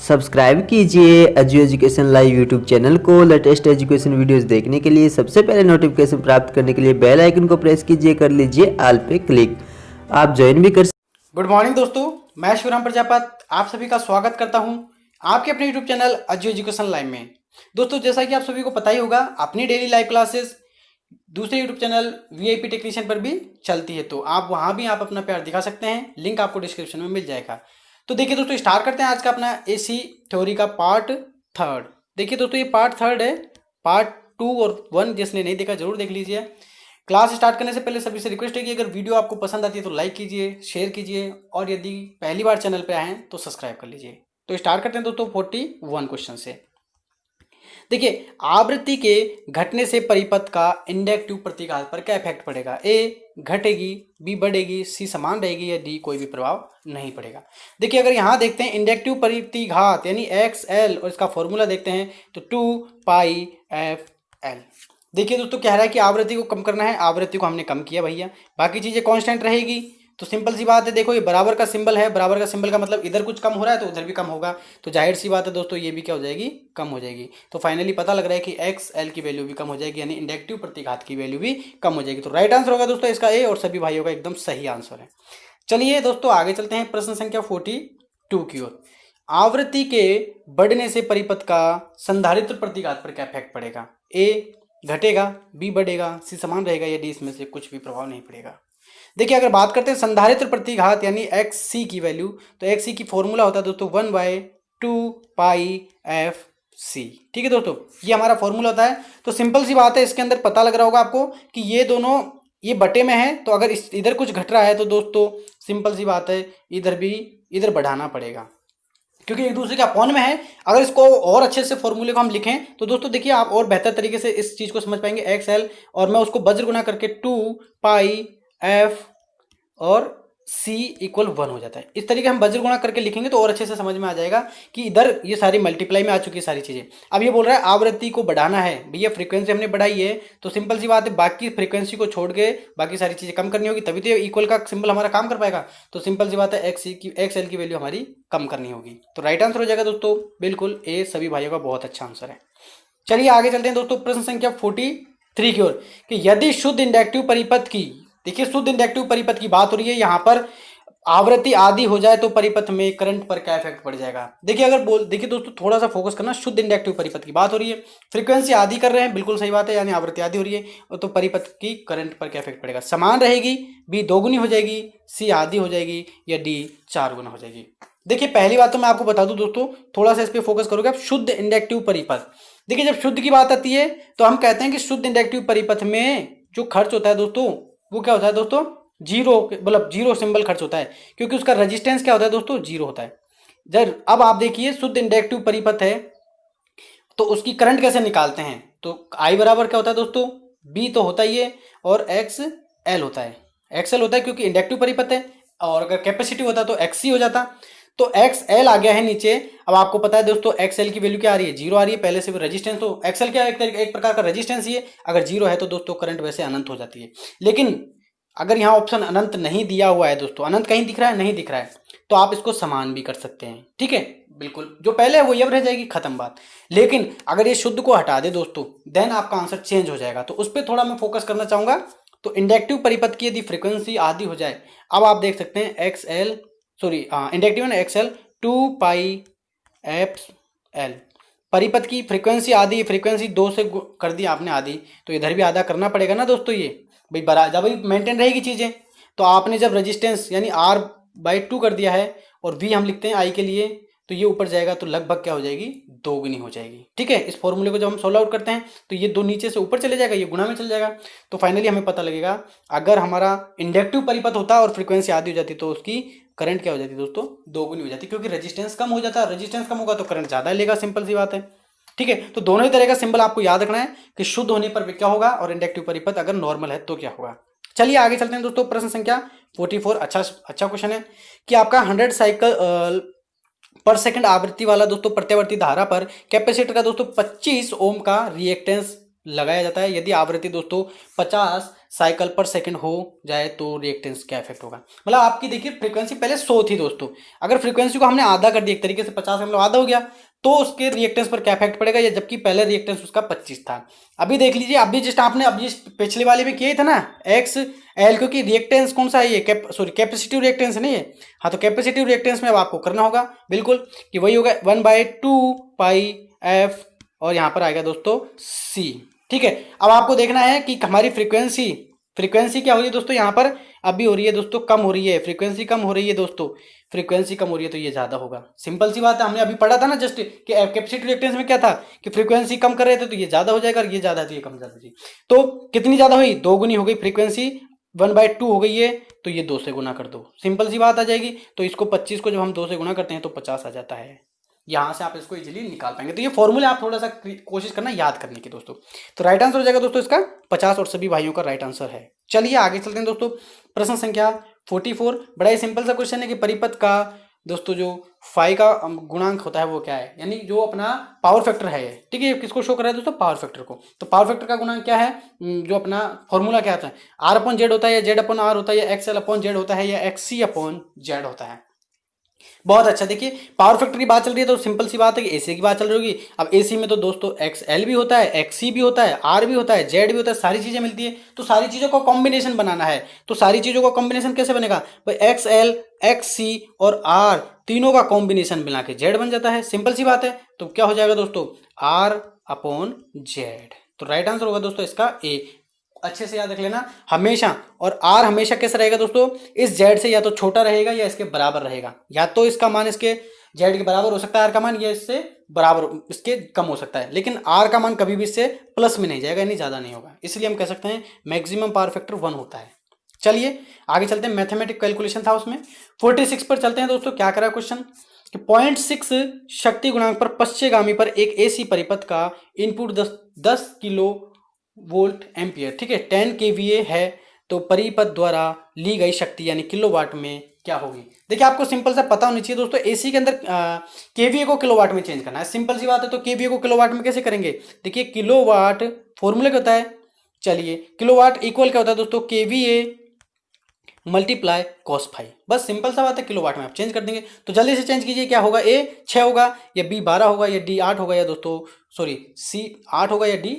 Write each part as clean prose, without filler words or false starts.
Subscribe कीजिए अजू education live YouTube channel को। लेटेस्ट एजुकेशन वीडियोस देखने के लिए सबसे पहले नोटिफिकेशन प्राप्त करने के लिए बेल आइकन को प्रेस कीजिए, कर लीजिए ऑल पे क्लिक। आप ज्वाइन भी कर। गुड मॉर्निंग दोस्तों, मैं शिवराम प्रजापत आप सभी का स्वागत करता हूं आपके अपने यूट्यूब चैनल अजू एजुकेशन लाइव में। दोस्तों, जैसा कि आप सभी को पता ही होगा, अपनी डेली लाइव क्लासेस दूसरे यूट्यूब चैनल वीआईपी टेक्नीशियन पर भी चलती है, तो आप वहां भी आप अपना प्यार दिखा सकते हैं। लिंक आपको डिस्क्रिप्शन में मिल जाएगा। तो देखिए दोस्तों, स्टार्ट करते हैं आज का अपना एसी थ्योरी का पार्ट थर्ड। देखिए दोस्तों, ये पार्ट थर्ड है। पार्ट 2 और 1 जिसने नहीं देखा जरूर देख लीजिए। क्लास स्टार्ट करने से पहले सभी से रिक्वेस्ट है कि अगर वीडियो आपको पसंद आती है तो लाइक कीजिए, शेयर कीजिए, और यदि पहली बार चैनल पे आए हैं तो सब्सक्राइब कर लीजिए। तो स्टार्ट करते हैं दोस्तों 41 क्वेश्चन से। देखिए, आवृत्ति के घटने से परिपथ का इंडक्टिव प्रतिघात पर क्या इफेक्ट पड़ेगा? ए घटेगी, बी बढ़ेगी, सी समान रहेगी, या डी कोई भी प्रभाव नहीं पड़ेगा। देखिए, अगर यहाँ देखते हैं इंडक्टिव प्रतिघात यानी एक्स एल, और इसका फॉर्मूला देखते हैं तो 2πf l। देखिए दोस्तों, कह रहा है कि आवृत्ति को कम करना है, आवृत्ति को हमने कम किया भैया, बाकी चीजें कांस्टेंट रहेगी। तो सिंपल सी बात है, देखो ये बराबर का सिंबल है, बराबर का सिंबल का मतलब इधर कुछ कम हो रहा है तो उधर भी कम होगा, तो जाहिर सी बात है दोस्तों ये भी क्या हो जाएगी, कम हो जाएगी। तो फाइनली पता लग रहा है कि एक्स एल की वैल्यू भी कम हो जाएगी, यानी इंडक्टिव प्रतिघात की वैल्यू भी कम हो जाएगी। तो राइट आंसर होगा दोस्तों इसका ए, और सभी भाइयों का एकदम सही आंसर है। चलिए दोस्तों, आगे चलते हैं प्रश्न संख्या 42 की ओर। आवृत्ति के बढ़ने से परिपथ का संधारित्र प्रतिघात पर क्या इफेक्ट पड़ेगा? ए घटेगा, बी बढ़ेगा, सी समान रहेगा, या डी इसमें से कुछ भी प्रभाव नहीं पड़ेगा। देखिए, अगर बात करते हैं संधारित्र प्रतिघात यानी एक्स सी की वैल्यू, तो एक्स सी की फॉर्मूला होता है दोस्तों 1/2πfc। ठीक है दोस्तों, ये हमारा फॉर्मूला होता है। तो सिंपल सी बात है, इसके अंदर पता लग रहा होगा आपको कि ये दोनों ये बटे में है, तो अगर इधर कुछ घट रहा है तो दोस्तों सिंपल सी बात है इधर भी इधर बढ़ाना पड़ेगा, क्योंकि एक दूसरे के अपॉन में है। अगर इसको और अच्छे से फॉर्मूले को हम लिखें तो दोस्तों देखिए, आप और बेहतर तरीके से इस चीज को समझ पाएंगे। एक्स एल और मैं उसको वज्र गुना करके 2πf और c इक्वल 1 हो जाता है। इस तरीके हम वज्र गुणा करके लिखेंगे तो और अच्छे से समझ में आ जाएगा कि इधर ये सारी मल्टीप्लाई में आ चुकी है सारी चीजें। अब ये बोल रहा है आवृत्ति को बढ़ाना है, भैया फ्रीक्वेंसी हमने बढ़ाई है, तो सिंपल सी बात है बाकी फ्रीक्वेंसी को छोड़ के बाकी सारी चीजें कम करनी होगी, तभी तो इक्वल का सिंबल हमारा काम कर पाएगा। तो सिंपल सी बात है एक्स एल की वैल्यू हमारी कम करनी होगी। तो राइट आंसर हो जाएगा दोस्तों बिल्कुल ए, सभी भाइयों का बहुत अच्छा आंसर है। चलिए आगे चलते हैं दोस्तों प्रश्न संख्या 43 की ओर, कि यदि शुद्ध इंडक्टिव परिपथ की, देखिए शुद्ध इंडक्टिव परिपथ की बात हो रही है, यहां पर आवृत्ति आदि हो जाए तो परिपथ में करंट पर क्या इफेक्ट पड़ जाएगा? देखिए देखिए दोस्तों, थोड़ा सा फोकस करना, शुद्ध इंडक्टिव परिपथ की बात हो रही है, फ्रीक्वेंसी आदि कर रहे हैं, बिल्कुल सही बात है, यानी आवृत्ति आदि हो रही है, तो परिपथ की करंट पर क्या इफेक्ट पड़ेगा? समान रहेगी, बी दोगुनी हो जाएगी, सी आदि हो जाएगी, या डी 4 गुना हो जाएगी। देखिए, पहली बात तो मैं आपको बता दूं दोस्तों, थोड़ा सा इस पर फोकस करोगे आप, शुद्ध इंडक्टिव परिपथ। देखिए, जब शुद्ध की बात आती है तो हम कहते हैं कि शुद्ध इंडक्टिव परिपथ में जो खर्च होता है दोस्तों, वो क्या होता है दोस्तों? जीरो, मतलब जीरो सिंबल खर्च होता है, क्योंकि उसका रेजिस्टेंस क्या होता है दोस्तों? जीरो होता है। जब अब आप देखिए, शुद्ध इंडक्टिव परिपथ है तो उसकी करंट कैसे निकालते हैं? तो आई बराबर क्या होता है दोस्तों? बी तो होता ही है, और एक्स एल होता है। एक्स एल होता है क्योंकि इंडक्टिव परिपथ है, और अगर कैपेसिटी होता तो एक्स सी हो जाता। तो एक्स एल आ गया है नीचे। अब आपको पता है दोस्तों एक्स एल की वैल्यू क्या आ रही है? जीरो आ रही है, पहले से भी रेजिस्टेंस, तो एक्स एल क्या है? एक प्रकार का रेजिस्टेंस ही है। अगर जीरो है तो दोस्तों करंट वैसे अनंत हो जाती है। लेकिन अगर यहाँ ऑप्शन अनंत नहीं दिया हुआ है दोस्तों, अनंत कहीं दिख रहा है? नहीं दिख रहा है, तो आप इसको समान भी कर सकते हैं। ठीक है, बिल्कुल जो पहले है वो अब रह जाएगी, खत्म बात। लेकिन अगर ये शुद्ध को हटा दे दोस्तों, देन आपका आंसर चेंज हो जाएगा, तो उस पर थोड़ा मैं फोकस करना चाहूंगा। तो इंडक्टिव परिपथ की यदि फ्रीक्वेंसी आदि हो जाए, अब आप देख सकते हैं एक्स एल, सॉरी इंडक्टिव है ना, एक्स एल 2πfl, परिपथ की फ्रीक्वेंसी आदि, फ्रीक्वेंसी 2 से कर दी आपने आदि, तो इधर भी आधा करना पड़ेगा ना दोस्तों। ये भाई बराबर मेंटेन रहेगी चीजें। तो आपने जब रेजिस्टेंस यानी R/2 कर दिया है, और V हम लिखते हैं I के लिए, तो ये ऊपर जाएगा तो लगभग क्या हो जाएगी? दोगुनी हो जाएगी। ठीक है, इस फॉर्मूले को जब हम सोल्व आउट करते हैं तो ये दो नीचे से ऊपर चले जाएगा, ये गुणा में चल जाएगा। तो फाइनली हमें पता लगेगा, अगर हमारा इंडक्टिव परिपथ होता और फ्रीक्वेंसी आदि हो जाती तो उसकी करंट क्या हो जाती दोस्तों? दोगुनी हो जाती, क्योंकि रेजिस्टेंस कम हो जाता है। रेजिस्टेंस कम होगा तो करंट ज्यादा लेगा, सिंपल सी बात है। ठीक है, तो दोनों ही तरह का सिंबल आपको याद रखना है कि शुद्ध होने पर क्या होगा और इंडक्टिव परिपथ अगर नॉर्मल है तो क्या होगा। चलिए आगे चलते हैं दोस्तों, प्रश्न संख्या 44। अच्छा क्वेश्चन है कि आपका 100 साइकिल पर सेकंड आवृत्ति वाला दोस्तों प्रत्यावर्ती धारा पर कैपेसिटर का दोस्तों 25 ओम का रिएक्टेंस लगाया जाता है। यदि आवृत्ति दोस्तों 50 साइकिल पर सेकंड हो जाए तो रिएक्टेंस क्या इफेक्ट होगा। मतलब आपकी देखिए फ्रीक्वेंसी पहले 100 थी दोस्तों, अगर फ्रीक्वेंसी को हमने आधा कर दिया एक तरीके से 50 का मतलब आधा हो गया, तो उसके रिएक्टेंस पर क्या इफेक्ट पड़ेगा, या जबकि पहले रिएक्टेंस उसका 25 था। अभी देख लीजिए, अभी जस्ट आपने अभी पिछले वाले में किया ही था ना एक्स एल, क्योंकि रिएक्टेंस कौन सा है ये कैपेसिटिव रिएक्टेंस है ना ये। हाँ, तो कैपेसिटिव रिएक्टेंस में अब आपको करना होगा बिल्कुल कि वही होगा 1/2 पाई एफ, और यहाँ पर आएगा दोस्तों सी। ठीक है, अब आपको देखना है कि हमारी फ्रीक्वेंसी क्या हो रही है दोस्तों, यहाँ पर अभी हो रही है दोस्तों कम हो रही है, फ्रीक्वेंसी कम हो रही है दोस्तों, फ्रीक्वेंसी कम हो रही है तो ये ज्यादा होगा। सिंपल सी बात है, हमने अभी पढ़ा था ना जस्ट कि कैपेसिटिव रिएक्टेंस में क्या था कि फ्रीक्वेंसी कम कर रहे थे तो ये ज्यादा हो जाएगा, और ये ज्यादा है तो ये कम ज्यादा जी। तो कितनी ज्यादा हुई, 2 गुनी हो गई फ्रीक्वेंसी, 1/2 हो गई है, तो ये 2 से गुना कर दो, सिंपल सी बात आ जाएगी। तो इसको 25 को जब हम 2 से गुना करते हैं तो 50 आ जाता है। यहाँ से आप इसको इजीली निकाल पाएंगे। तो ये फॉर्मूले आप थोड़ा सा कोशिश करना याद करने की दोस्तों। तो राइट आंसर हो जाएगा दोस्तों इसका 50, और सभी भाइयों का राइट आंसर है। चलिए आगे चलते हैं दोस्तों। प्रश्न संख्या 44, बड़ा ही सिंपल सा क्वेश्चन है कि परिपथ का दोस्तों जो फाई का गुणांक होता है वो क्या है, यानी जो अपना पावर फैक्टर है। ठीक है, किसको शो कर रहा है दोस्तों, पावर फैक्टर को। तो पावर फैक्टर का गुणांक क्या है, जो अपना फॉर्मूला क्या होता है, R/Z होता है या Z/R होता है या XL/Z होता है या XC/Z होता है। बहुत अच्छा, देखिए पावर फैक्टर की बात चल रही है तो सिंपल सी बात है कि एसी की बात चल रही होगी। अब एसी में तो दोस्तों XL भी होता है, XC भी होता है, R भी होता है, Z भी होता है, सारी चीजें मिलती है। तो सारी चीजों का कॉम्बिनेशन बनाना है, तो सारी चीजों का कॉम्बिनेशन कैसे बनेगा भाई, XL XC और R तीनों का कॉम्बिनेशन मिला के Z बन जाता है, सिंपल सी बात है। तो क्या हो जाएगा दोस्तों, R/Z। तो राइट आंसर होगा दोस्तों इसका ए। अच्छे से याद रख लेना हमेशा, और आर हमेशा कैसा रहेगा दोस्तों, इस जेड से या तो छोटा रहेगा या इसके बराबर रहेगा, या तो इसका मान इसके जेड के बराबर हो सकता है आर का मान, या इससे बराबर इसके कम हो सकता है, लेकिन आर का मान कभी भी इससे प्लस में नहीं जाएगा, यानी ज्यादा नहीं होगा। इसलिए हम कह सकते हैं मैक्सिमम पावर फैक्टर 1 होता है। चलिए आगे चलते हैं, मैथमेटिक कैलकुलेशन था उसमें 46 पर चलते हैं दोस्तों। क्या करा क्वेश्चन कि 0.6 शक्ति गुणांक पर पश्चिमगामी पर एक एसी परिपथ का इनपुट 10 किलो वोल्ट एम्पियर, ठीक है, 10 kVA है, तो परिपथ द्वारा ली गई शक्ति यानी किलोवाट में क्या होगी। देखिए आपको सिंपल सा पता होनी चाहिए दोस्तों, एसी के अंदर केवीए को किलोवाट में चेंज करना है, सिंपल सी बात है। तो केवीए को किलोवाट में कैसे करेंगे, देखिए किलोवाट फॉर्मूला क्या होता है, चलिए किलोवाट इक्वल क्या होता है दोस्तों, केवीए मल्टीप्लाई cos फाई, बस सिंपल सा बात है, किलोवाट में आप चेंज कर देंगे। तो जल्दी से चेंज कीजिए, क्या होगा, ए 6 होगा या बी 12 होगा या डी 8 होगा या दोस्तों सी 8 होगा या डी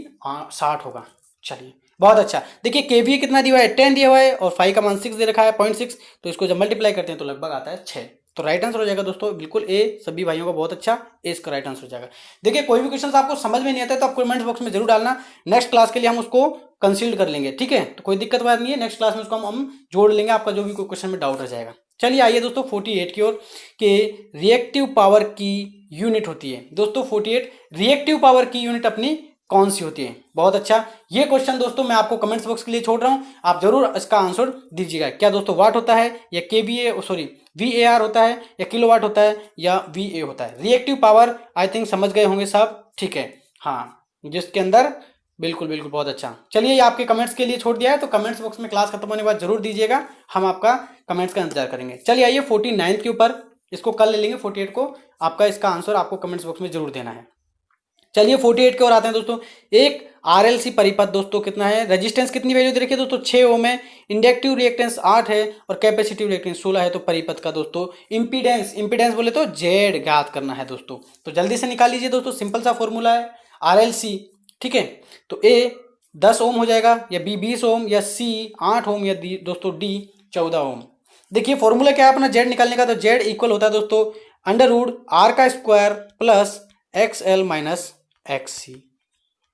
60 होगा। चलिए बहुत अच्छा, देखिए केवीए कितना दिया हुआ है, 10 दिया हुआ है, और फाई का मान 6 दे रखा है 0.6, तो इसको जब मल्टीप्लाई करते हैं तो लगभग आता है 6। तो राइट आंसर हो जाएगा दोस्तों बिल्कुल ए, सभी भाइयों का बहुत अच्छा, ए इसका राइट आंसर हो जाएगा। देखिए कोई भी क्वेश्चन आपको समझ में नहीं आता है तो आप कमेंट बॉक्स में जरूर डालना, नेक्स्ट क्लास के लिए हम उसको कंसीडर कर लेंगे, ठीक है। तो कोई दिक्कत बात नहीं है, नेक्स्ट क्लास में उसको हम जोड़ लेंगे, आपका जो भी कोई क्वेश्चन में डाउट रह जाएगा। चलिए आइए दोस्तों 48 की ओर, कि रिएक्टिव पावर की यूनिट होती है दोस्तों 48, रिएक्टिव पावर की यूनिट अपनी कौन सी होती है। बहुत अच्छा, ये क्वेश्चन दोस्तों मैं आपको कमेंट्स बॉक्स के लिए छोड़ रहा हूं, आप जरूर इसका आंसर दीजिएगा। क्या दोस्तों वाट होता है या केवीए VAR होता है या किलोवाट होता है या VA होता है। रिएक्टिव पावर आई थिंक समझ गए होंगे सब, ठीक है, हाँ, जिसके अंदर बिल्कुल बिल्कुल बहुत अच्छा। चलिए ये आपके कमेंट्स के लिए छोड़ दिया है, तो कमेंट्स बॉक्स में क्लास खत्म होने के बाद जरूर दीजिएगा, हम आपका कमेंट्स का इंतजार करेंगे। चलिए आइए 49 के ऊपर, इसको कल ले लेंगे 48 को, आपका इसका आंसर आपको कमेंट्स बॉक्स में जरूर देना है। चलिए 48 की ओर आते हैं दोस्तों। एक RLC परिपथ दोस्तों कितना है, रेजिस्टेंस कितनी वैल्यू दे रखी है दोस्तों 6 ओम है, इंडक्टिव रिएक्टेंस 8 है और कैपेसिटिव रिएक्टेंस 16 है। तो परिपथ का दोस्तों इंपीडेंस बोले तो Z ज्ञात करना है दोस्तों। तो जल्दी से निकाल लीजिए दोस्तों, सिंपल सा फॉर्मूला है RLC, ठीक है। तो A 10 ओम हो जाएगा या B 20 ओम या C 8 ओम या दोस्तों D 14 ओम। देखिए फॉर्मूला क्या है अपना Z निकालने का, तो Z इक्वल होता है दोस्तों √R² plus XL minus XC,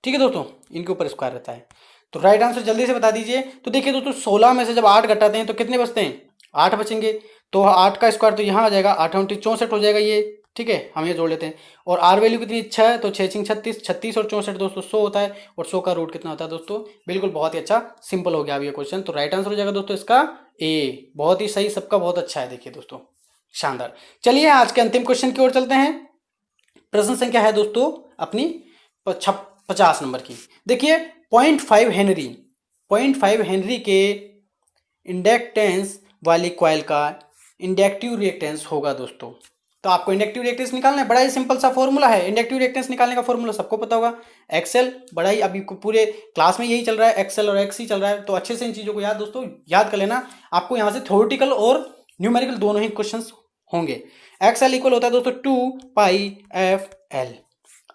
ठीक है दोस्तों, इनके ऊपर स्क्वायर रहता है। तो राइट आंसर जल्दी से बता दीजिए। तो देखिए दोस्तों 16 में से जब 8 घटाते हैं तो कितने बचते हैं, 8 बचेंगे। तो 8 का स्क्वायर तो यहाँ आ जाएगा, 8 × 64 हो जाएगा ये, ठीक है, हम ये जोड़ लेते हैं। और R वैल्यू कितनी 6 है, तो 6 × 36, 36 और 64 दोस्तों 100 होता है, और 100 का रूट कितना होता है दोस्तों, बिल्कुल बहुत ही अच्छा, सिंपल हो गया अब ये क्वेश्चन। तो राइट आंसर हो जाएगा दोस्तों इसका ए, बहुत ही सही, सबका बहुत अच्छा है। देखिए दोस्तों शानदार। चलिए आज के अंतिम क्वेश्चन की ओर चलते हैं। प्रश्न संख्या है दोस्तों अपनी 50 नंबर की। देखिए 0.5 हेनरी के इंडक्टेंस वाली कॉइल का इंडक्टिव रिएक्टेंस होगा दोस्तों। तो आपको इंडक्टिव रिएक्टेंस निकालना है, बड़ा ही सिंपल सा फॉर्मूला है। इंडक्टिव रिएक्टेंस निकालने का फॉर्मूला सबको पता होगा, एक्सएल, बड़ा ही अभी पूरे क्लास में यही चल रहा है, एक्सएल और एक्स ही चल रहा है। तो अच्छे से इन चीज़ों को याद दोस्तों याद कर लेना। आपको यहाँ से थ्योरेटिकल और न्यूमेरिकल दोनों ही क्वेश्चंस होंगे। एक्सएल इक्वल होता है दोस्तों 2πf_L।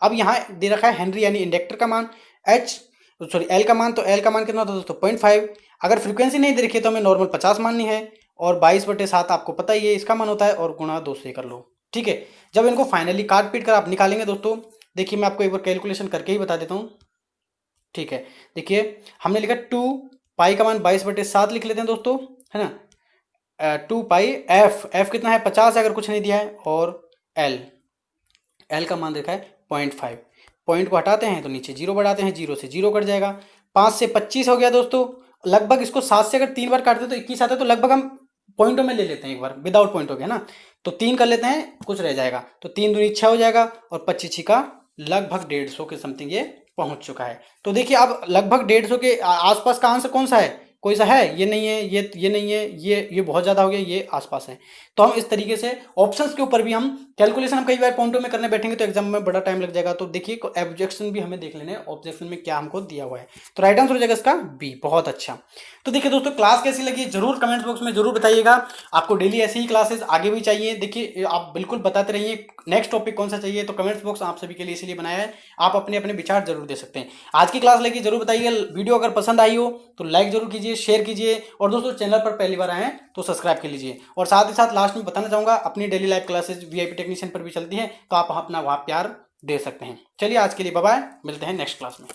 अब यहाँ दे रखा है हेनरी यानी इंडक्टर का मान, एल का मान, तो एल का मान कितना होता है दोस्तों 0.5। अगर फ्रीक्वेंसी नहीं दे रखी है तो हमें नॉर्मल 50 माननी है, और 22/7 आपको पता ही है इसका मान होता है, और गुणा 2 से कर लो। ठीक है, जब इनको फाइनली काट पीट कर आप निकालेंगे दोस्तों, देखिए मैं आपको एक बार कैलकुलेशन करके ही बता देता हूँ। ठीक है, देखिए हमने लिखा 2π का मान 22/7 लिख लेते हैं दोस्तों, है ना। 2πf, एफ कितना है 50 है अगर कुछ नहीं दिया है, और एल का मान देखा है 0.5। पॉइंट को हटाते हैं तो नीचे 0 बढ़ाते हैं, 0 से 0 कट जाएगा, 5 से 25 हो गया दोस्तों। लगभग इसको 7 से अगर 3 बार काटते तो 21 आता है, तो लगभग हम पॉइंटों में ले लेते हैं एक बार, विदाउट पॉइंट हो गया ना, तो 3 कर लेते हैं, कुछ रह जाएगा, तो 3 दूनी 6 हो जाएगा, और 25 का लगभग 150 के समथिंग ये पहुंच चुका है। तो देखिए अब लगभग 150 के आसपास का आंसर कौन सा है, कोई सा है, ये नहीं है, ये नहीं है, ये बहुत ज़्यादा हो गया, ये आसपास है। तो हम इस तरीके से ऑप्शंस के ऊपर भी हम कैलकुलेशन हम कई बार पॉइंटों में करने बैठेंगे तो एग्जाम में बड़ा टाइम लग जाएगा। तो देखिए ऑब्जेक्शन भी हमें देख लेने हैं, ऑब्जेक्शन में क्या हमको दिया हुआ है। तो राइट आंसर हो जाएगा इसका बी। बहुत अच्छा। तो देखिए दोस्तों क्लास कैसी लगी जरूर कमेंट्स बॉक्स में जरूर बताइएगा। आपको डेली ऐसी ही क्लासेस आगे भी चाहिए, देखिए आप बिल्कुल बताते रहिए नेक्स्ट टॉपिक कौन सा चाहिए, तो कमेंट्स बॉक्स आप सभी के लिए इसीलिए बनाया है, आप अपने अपने विचार जरूर दे सकते हैं। आज की क्लास लगी जरूर बताइए, वीडियो अगर पसंद आई हो तो लाइक जरूर कीजिए, शेयर कीजिए, और दोस्तों चैनल पर पहली बार आए हैं तो सब्सक्राइब कर लीजिए। और साथ ही साथ लास्ट में बताना चाहूंगा अपनी daily live classes VIP technician पर भी चलती हैं, तो आप अपना वहां प्यार दे सकते हैं। चलिए आज के लिए बाय बाय, मिलते हैं नेक्स्ट क्लास में।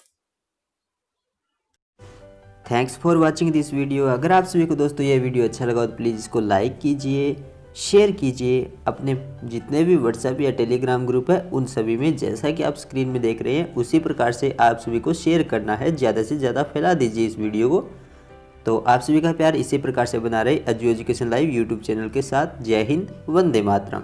Thanks for watching this video. अगर आप सभी को दोस्तों ये वीडियो अच्छा लगा तो प्लीज़ इसको लाइक कीजिए, शेयर कीजिए अपने जितने भी व्हाट्सएप या टेलीग्राम ग्रुप है उन सभी में, जैसा कि आप स्क्रीन में देख रहे हैं उसी प्रकार से आप सभी को शेयर करना है, ज़्यादा से ज़्यादा फैला दीजिए इस वीडियो को। तो आप सभी का प्यार इसी प्रकार से बना रहे edu education live YouTube channel के साथ। जय हिंद, वंदे मातरम।